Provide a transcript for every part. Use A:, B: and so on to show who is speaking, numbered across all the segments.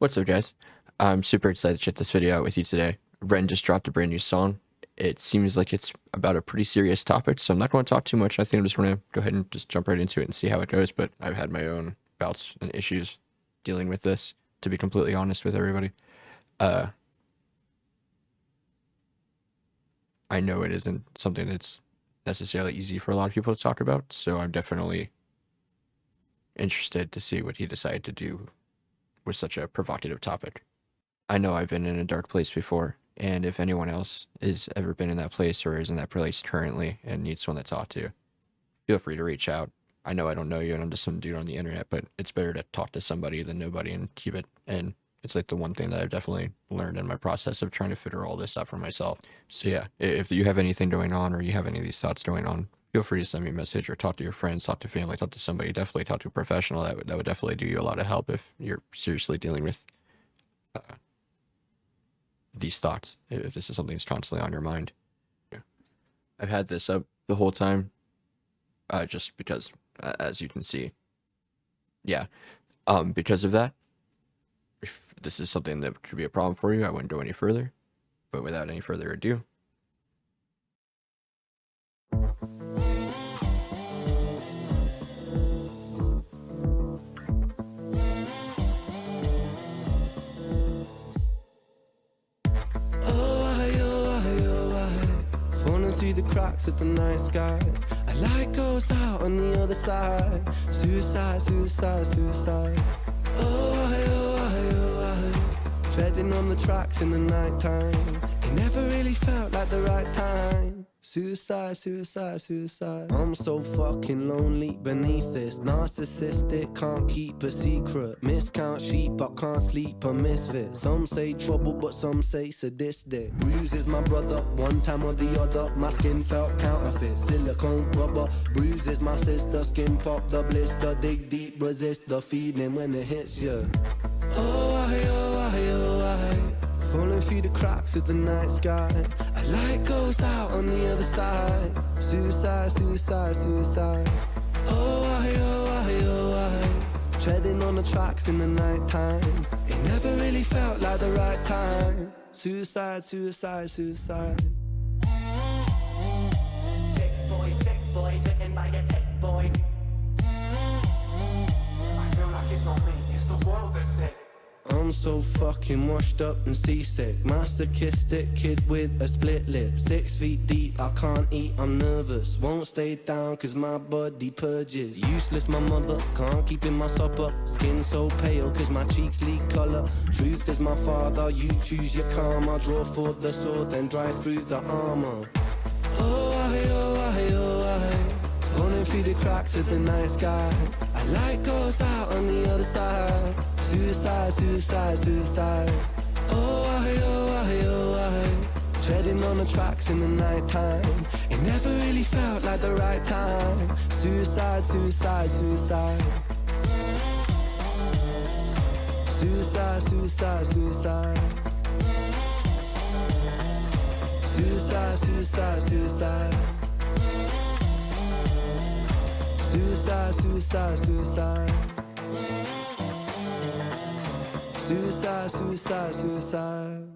A: What's up, guys? I'm super excited to check this video out with you today. Ren just dropped a brand new song. It seems like it's about a pretty serious topic, so I'm not going to talk too much. I think I'm just going to go ahead and just jump right into it and see how it goes, but I've had my own bouts and issues dealing with this, to be completely honest with everybody. I know it isn't something that's necessarily easy for a lot of people to talk about, so I'm definitely interested to see what he decided to do with such a provocative topic. I know I've been in a dark place before, and if anyone else has ever been in that place or is in that place currently and needs someone to talk to, feel free to reach out. I know I don't know you and I'm just some dude on the internet, but it's better to talk to somebody than nobody and keep it. And it's like the one thing that I've definitely learned in my process of trying to figure all this out for myself. So yeah, if you have anything going on or you have any of these thoughts going on, feel free to send me a message or talk to your friends, talk to family, talk to somebody. Definitely talk to a professional. That would definitely do you a lot of help if you're seriously dealing with these thoughts, if this is something that's constantly on your mind. I've had this up the whole time, just because, as you can see, yeah, because of that, if this is something that could be a problem for you, I wouldn't go any further, but without any further ado.
B: Through the cracks of the night sky, a light goes out on the other side. Suicide, suicide, suicide. Oh, treading on the tracks in the night time. It never really felt like the right time. Suicide, suicide, suicide. I'm so fucking lonely beneath this. Narcissistic, can't keep a secret. Miscount sheep, but can't sleep, a misfit. Some say trouble, but some say sadistic. Bruises my brother, one time or the other. My skin felt counterfeit, silicone rubber. Bruises my sister, skin pop the blister. Dig deep, resist the feeling when it hits you. Falling through the cracks of the night sky. A light goes out on the other side. Suicide, suicide, suicide. Treading on the tracks in the night time. It never really felt like the right time. Suicide, suicide, suicide. Sick boy, bitten by a tech boy. I feel like it's not me, it's the world that's sick. I'm so fucking washed up and seasick. Masochistic kid with a split lip. 6 feet deep, I can't eat, I'm nervous. Won't stay down cause my body purges. Useless my mother, can't keep in my supper. Skin so pale cause my cheeks leak colour. Truth is my father, you choose your karma. Draw for the sword, then drive through the armour. Falling through the cracks of the night sky. A light goes out on the other side. Suicide, suicide, suicide. Treading on the tracks in the night time. It never really felt like the right time. Suicide, suicide, suicide. Suicide, suicide, suicide. Suicide, suicide, suicide. Suicide, suicide, suicide. Suicide, suicide, suicide.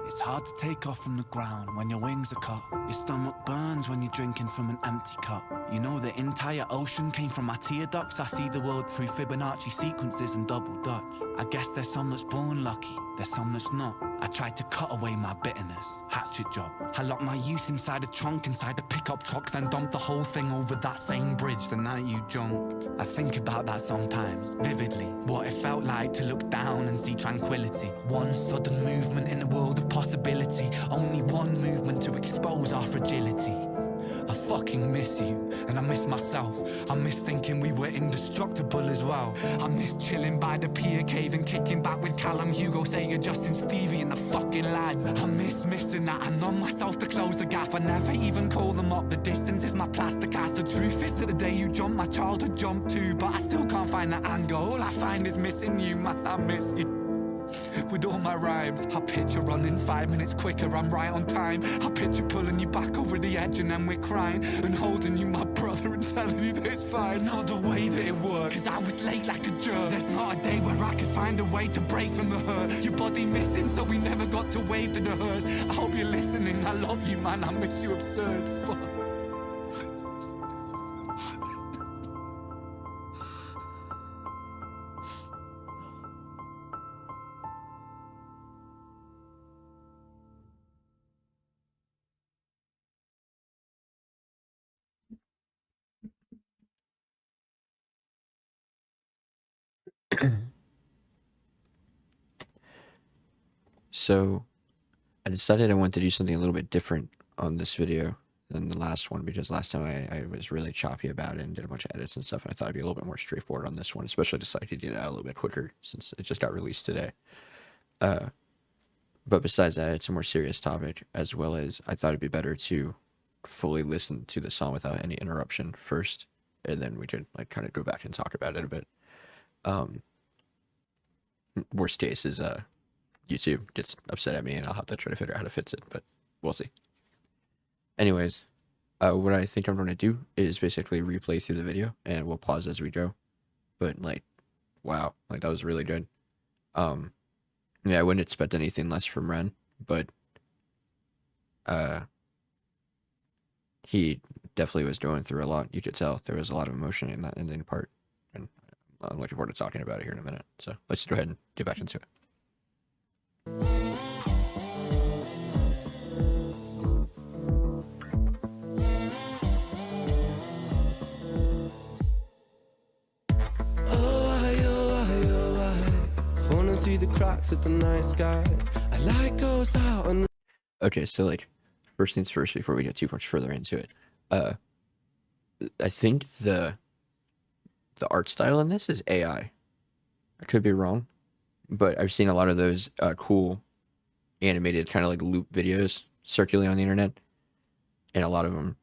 C: It's hard to take off from the ground when your wings are cut. Your stomach burns when you're drinking from an empty cup. You know the entire ocean came from my tear ducts. I see the world through Fibonacci sequences and double Dutch. I guess there's some that's born lucky, there's some that's not. I tried to cut away my bitterness, hatchet job. I locked my youth inside a trunk, inside a pickup truck, then dumped the whole thing over that same bridge the night you jumped. I think about that sometimes, vividly. What it felt like to look down and see tranquility. One sudden movement in a world of possibility. Only one movement to expose our fragility. I fucking miss you, and I miss myself. I miss thinking we were indestructible as well. I miss chilling by the pier cave and kicking back with Callum, Hugo, Sega, Justin, Stevie and the fucking lads. I miss missing that. I numb myself to close the gap. I never even call them up. The distance is my plaster cast. The truth is that the day you jumped, my childhood jumped too. But I still can't find that anger. All I find is missing you, man, I miss you. work with all my rhymes. I picture running 5 minutes quicker, I'm right on time. I picture pulling you back over the edge and then we're crying, and holding you, my brother, and telling you that it's fine. Not the way that it works, cause I was late like a jerk. There's not a day where I could find a way to break from the hurt. Your body missing, so we never got to wave to the hearse. I hope you're listening, I love you, man, I miss you absurd. Fuck.
A: So I decided I wanted to do something a little bit different on this video than the last one, because last time I was really choppy about it and did a bunch of edits and stuff, and I thought I'd be a little bit more straightforward on this one, especially decided to get it out a little bit quicker since it just got released today. But besides that, it's a more serious topic, as well as I thought it'd be better to fully listen to the song without any interruption first, and then we could like kind of go back and talk about it a bit. Worst case is YouTube gets upset at me and I'll have to try to figure out how to fix it, but we'll see. Anyways, what I think I'm going to do is basically replay through the video and we'll pause as we go. But like, wow, like that was really good. Yeah, I wouldn't expect anything less from Ren, but he definitely was going through a lot. You could tell there was a lot of emotion in that ending part, and I'm looking forward to talking about it here in a minute. So let's go ahead and get back into it.
B: Falling through the cracks of the night sky. A light goes out on the...
A: Okay, so like, first things first, before we get too much further into it, I think the art style in this is AI. I could be wrong, but I've seen a lot of those cool animated kind of like loop videos circulating on the internet, and a lot of them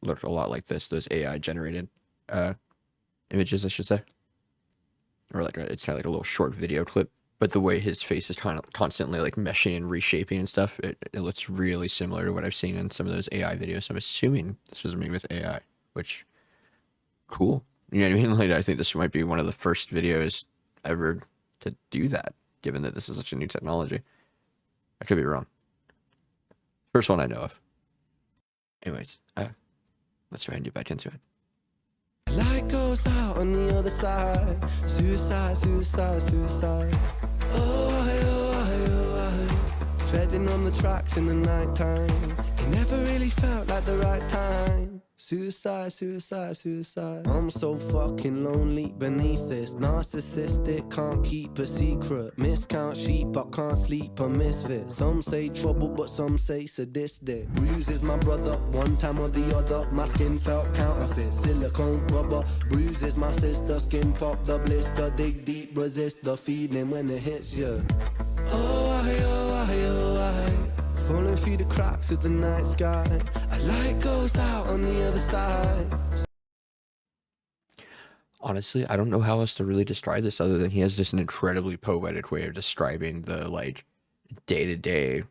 A: look a lot like this, those AI generated images, I should say, or like it's kind of like a little short video clip, but the way his face is kind of constantly like meshing and reshaping and stuff, it looks really similar to what I've seen in some of those AI videos. I'm assuming this was made with AI, which cool. You know what I mean? Like, I think this might be one of the first videos ever to do that, given that this is such a new technology. I could be wrong. First one I know of. Anyways, let's go ahead and get back into it.
B: Light goes out on the other side. Suicide, suicide, suicide. Oh, treading on the tracks in the night time. It never really felt like the right time. Suicide, suicide, suicide. I'm so fucking lonely beneath this. Narcissistic, can't keep a secret. Miscount sheep, I can't sleep, a misfit. Some say trouble, but some say sadistic. Bruises my brother, one time or the other. My skin felt counterfeit, silicone rubber. Bruises my sister, skin pop the blister. Dig deep, resist the feeling when it hits you. Falling through the cracks of the night sky. A light goes out on the other side.
A: Honestly, I don't know how else to really describe this other than he has just an incredibly poetic way of describing the like day-to-day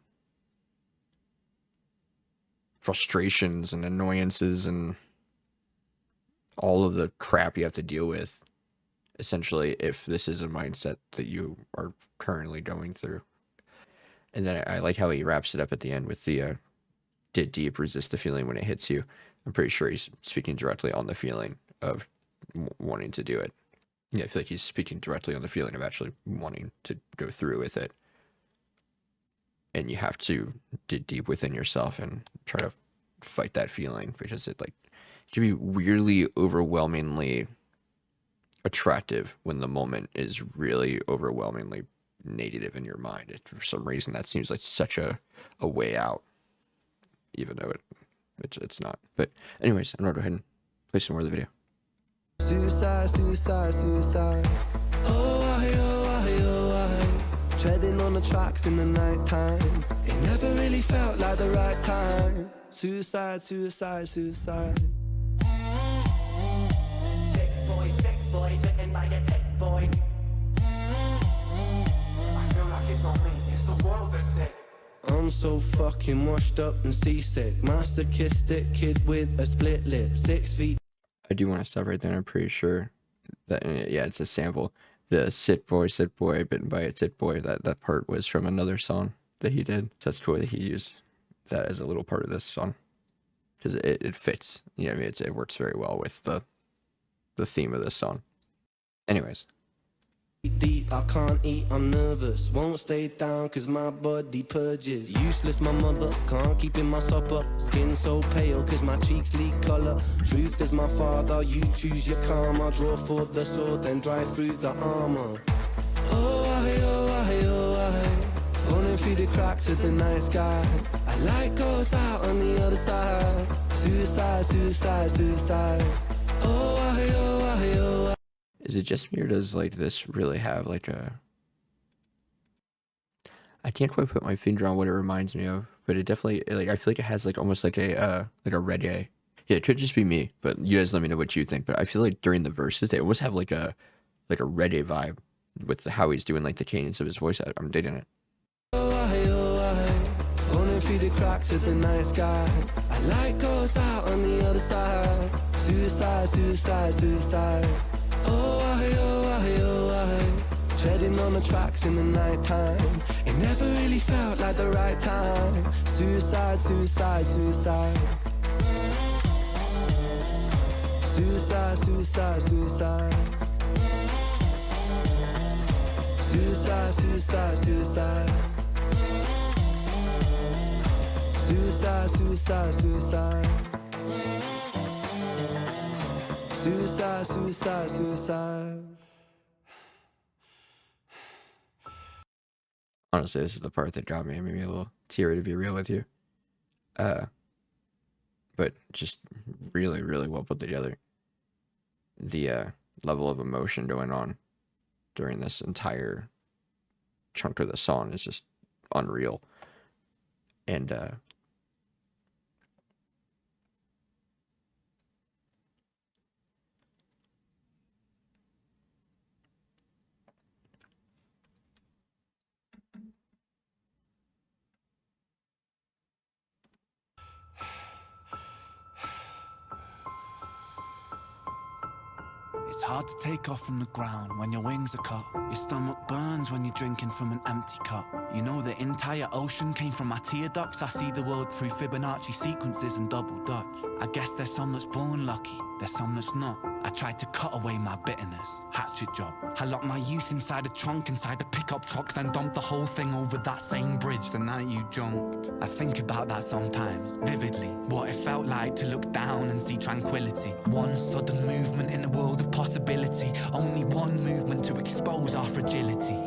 A: frustrations and annoyances and all of the crap you have to deal with, essentially, if this is a mindset that you are currently going through. And then I like how he wraps it up at the end with the dig deep, resist the feeling when it hits you. I'm pretty sure he's speaking directly on the feeling of wanting to do it. Yeah, I feel like he's speaking directly on the feeling of actually wanting to go through with it. And you have to dig deep within yourself and try to fight that feeling, because it can be weirdly overwhelmingly attractive when the moment is really overwhelmingly negative in your mind. For some reason that seems like such a way out, even though it's not. But anyways, I'm gonna go ahead and play some more of the video.
B: Suicide, suicide, suicide. Treading on the tracks in the night time. It never really felt like the right time. Suicide, suicide, suicide. Sick boy, bitten by a tech boy. I feel like it's so fucking washed up and seasick. Masochistic kid with a split lip. 6 feet.
A: I do want to stop right there. I'm pretty sure that, yeah, it's a sample. The sit boy, bitten by a tit boy. That part was from another song that he did. So that's cool that he used that as a little part of this song, because it fits. You know, I mean, it works very well with the theme of this song. Anyways.
B: Deep, I can't eat, I'm nervous. Won't stay down cause my body purges. Useless, my mother, can't keep in my supper. Skin so pale cause my cheeks leak colour. Truth is my father, you choose your karma. Draw for the sword, then drive through the armor. Falling through the cracks of the night sky. A light goes out on the other side. Suicide, suicide, suicide.
A: Is it just me, or does like this really have like a... I can't quite put my finger on what it reminds me of, but it definitely, like, I feel like it has like almost like a reggae. Yeah, it could just be me, but you guys let me know what you think. But I feel like during the verses they almost have like a reggae vibe with how he's doing like the cadence of his voice. I'm digging it.
B: Falling through the cracks of the night sky. A light goes out on the other side. Suicide, suicide, suicide. Treading on the tracks in the night time. It never really felt like the right time. Suicide, suicide, suicide. Suicide, suicide, suicide. Suicide, suicide, suicide. Suicide, suicide, suicide. Suicide, suicide, suicide.
A: Honestly, this is the part that got me. It made me a little teary, to be real with you. But just really, really well put together. The level of emotion going on during this entire chunk of the song is just unreal. And
C: It's hard to take off from the ground when your wings are cut. Your stomach burns when you're drinking from an empty cup. You know the entire ocean came from my tear ducts. I see the world through Fibonacci sequences and double dutch. I guess there's some that's born lucky, there's some that's not. I tried to cut away my bitterness, hatchet job. I locked my youth inside a trunk, inside a pickup truck, then dumped the whole thing over that same bridge the night you jumped. I think about that sometimes, vividly. What it felt like to look down and see tranquility. One sudden movement in a world of possibility. Only one movement to expose our fragility.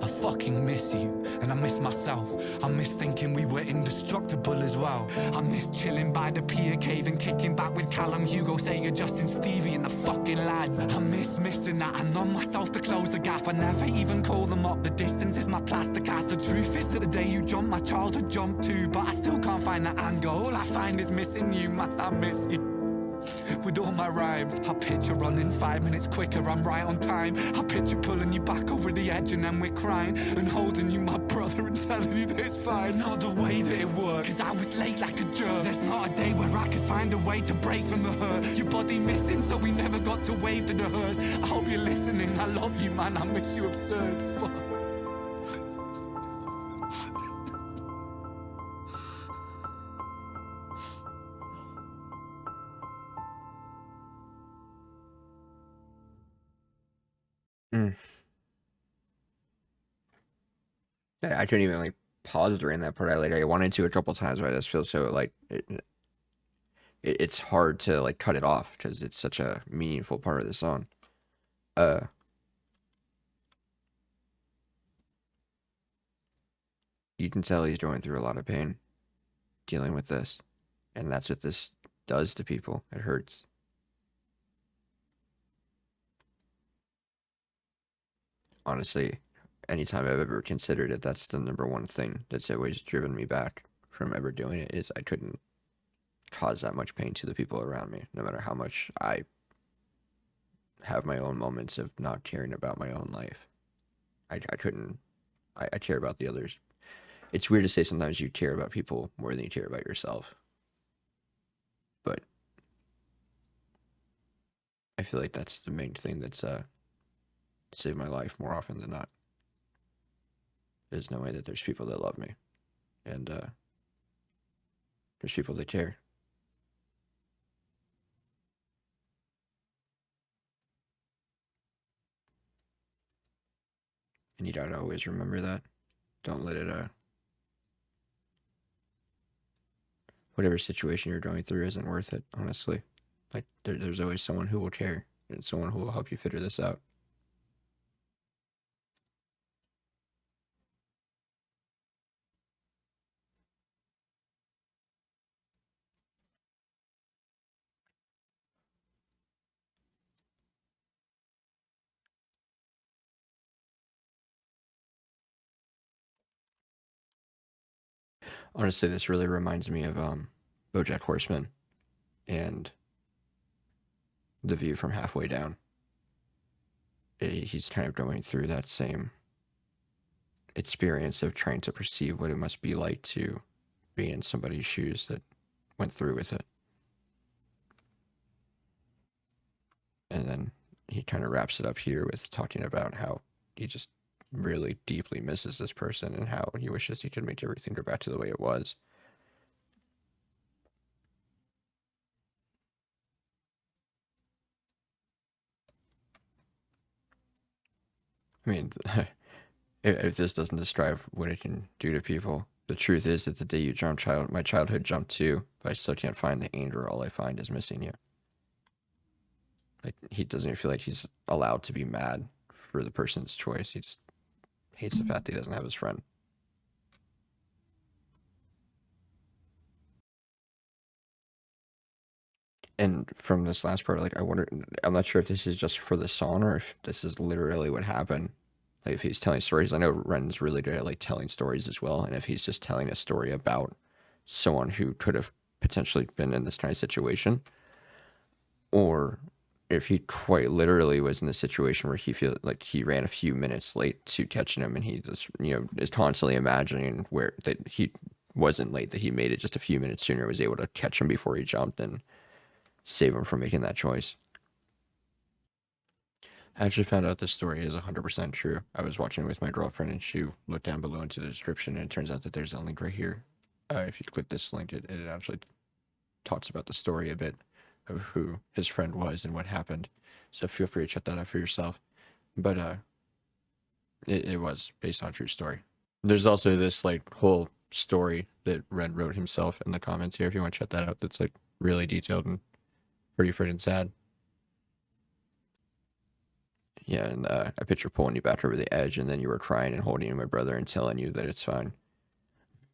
C: I fucking miss you, and I miss myself. I miss thinking we were indestructible as well. I miss chilling by the pier cave and kicking back with Callum, Hugo, Sega, Justin, Stevie and the fucking lads. I miss missing that. I numb myself to close the gap. I never even call them up. The distance is my plaster cast. The truth is that the day you jumped, my childhood jumped too. But I still can't find that anger. All I find is missing you, man. I miss you. With all my rhymes, I picture running 5 minutes quicker, I'm right on time. I picture pulling you back over the edge and then we're crying, and holding you, my brother, and telling you that it's fine. Not the way that it worked, cause I was late like a jerk. There's not a day where I could find a way to break from the hurt. Your body missing, so we never got to wave to the hers. I hope you're listening, I love you, man, I miss you absurd. Fuck.
A: Yeah, I couldn't even like pause during that part. I wanted to a couple times, but I just feel so like it's hard to like cut it off because it's such a meaningful part of the song. You can tell he's going through a lot of pain dealing with this, and that's what this does to people. It hurts. Honestly, anytime I've ever considered it, that's the number one thing that's always driven me back from ever doing it, is I couldn't cause that much pain to the people around me, no matter how much I have my own moments of not caring about my own life. I couldn't. I care about the others. it's weird to say sometimes you care about people more than you care about yourself. But I feel like that's the main thing that's saved my life more often than not. Is knowing that there's people that love me. And there's people that care. And you gotta always remember that. Don't let it whatever situation you're going through isn't worth it, honestly. Like there's always someone who will care and someone who will help you figure this out. Honestly, this really reminds me of BoJack Horseman and The View from Halfway Down. He's kind of going through that same experience of trying to perceive what it must be like to be in somebody's shoes that went through with it. And then he kind of wraps it up here with talking about how he just really deeply misses this person and how he wishes he could make everything go back to the way it was. I mean, if this doesn't describe what it can do to people, the truth is that the day you jump, my childhood jumped too, but I still can't find the anger. All I find is missing you. Like, he doesn't even feel like he's allowed to be mad for the person's choice. He just hates the fact that he doesn't have his friend. And from this last part, like, I'm not sure if this is just for the song or if this is literally what happened. Like, if he's telling stories, I know Ren's really good at, like, telling stories as well. And if he's just telling a story about someone who could have potentially been in this kind of situation, or if he quite literally was in the situation where he feels like he ran a few minutes late to catching him, and he just, is constantly imagining where that he wasn't late, that he made it just a few minutes sooner, was able to catch him before he jumped and save him from making that choice. I actually found out this story is 100% true. I was watching it with my girlfriend, and she looked down below into the description, and it turns out that there's a link right here. If you click this link, it actually talks about the story a bit of who his friend was and what happened. So feel free to check that out for yourself. But it was based on a true story. There's also this like whole story that Ren wrote himself in the comments here. If you want to check that out, that's like really detailed and pretty freaking sad. Yeah, and I picture pulling you back over the edge, and then you were crying and holding my brother and telling you that it's fine.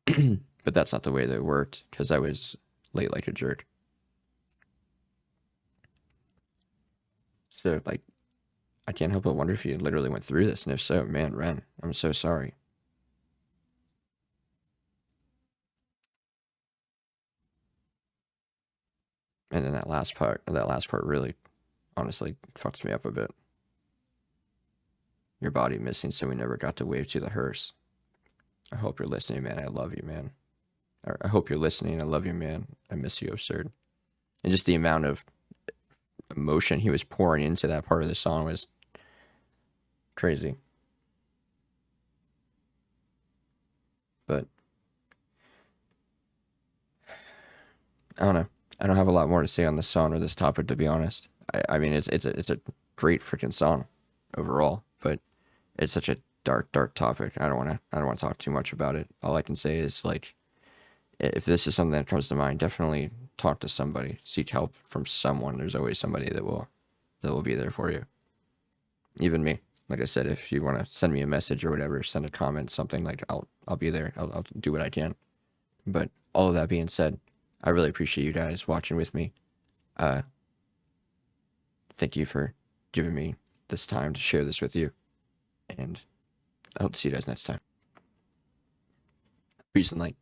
A: But that's not the way that it worked, because I was late like a jerk. So, like, I can't help but wonder if you literally went through this, and if so, man, Ren, I'm so sorry. And then that last part really, honestly, fucks me up a bit. Your body missing, so we never got to wave to the hearse. I hope you're listening, man. I love you, man. I hope you're listening. I love you, man. I miss you, absurd. And just the amount of emotion he was pouring into that part of the song was crazy. But I don't know. I don't have a lot more to say on this song or this topic, to be honest. I mean, it's a great freaking song overall, but it's such a dark topic. I don't want to talk too much about it. All I can say is, like, if this is something that comes to mind, definitely talk to somebody, seek help from someone. There's always somebody that will be there for you. Even me. Like I said, if you want to send me a message or whatever, send a comment, something, like, I'll be there. I'll do what I can. But all of that being said, I really appreciate you guys watching with me. Thank you for giving me this time to share this with you. And I hope to see you guys next time. Peace and light.